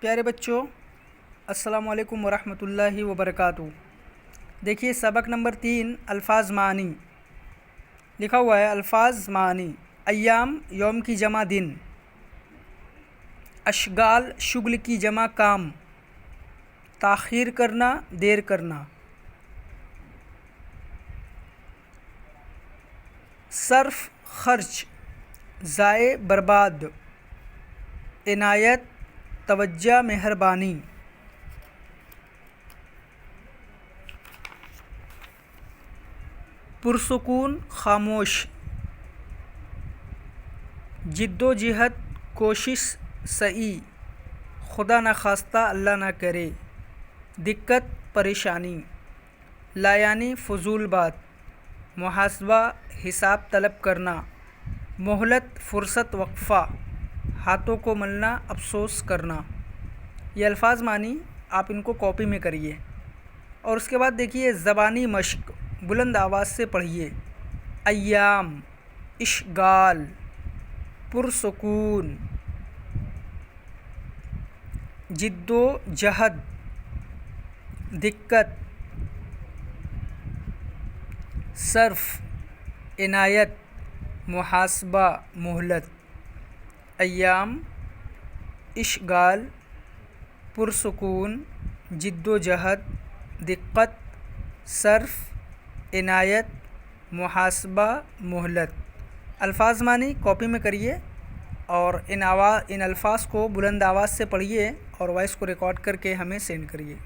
پیارے بچوں، السلام علیکم ورحمۃ اللہ وبرکاتہ۔ دیکھیے سبق نمبر 3 الفاظ معنی لکھا ہوا ہے۔ الفاظ معنی: ایام یوم کی جمع دن، اشغال شغل کی جمع کام، تاخیر کرنا دیر کرنا، صرف خرچ ضائع برباد، عنایت توجہ مہربانی، پرسکون خاموش، جد و جہد کوشش سعی، خدا نخواستہ اللہ نہ کرے، دقت پریشانی، لایعنی فضول بات، محاسبہ حساب طلب کرنا، مہلت فرصت وقفہ، ہاتھوں کو ملنا افسوس کرنا۔ یہ الفاظ معنی آپ ان کو کاپی میں کریے اور اس کے بعد دیکھیے زبانی مشق، بلند آواز سے پڑھیے۔ ایام، اشغال، پرسکون، جد و جہد، دقت، صرف، عنایت، محاسبہ، مہلت۔ ایام، اشغال، پرسکون، جد و جہد، دقت، صرف، عنایت، محاسبہ، مہلت۔ الفاظ معنی کاپی میں کریے اور ان الفاظ کو بلند آواز سے پڑھیے اور وائس کو ریکارڈ کر کے ہمیں سینڈ کریے۔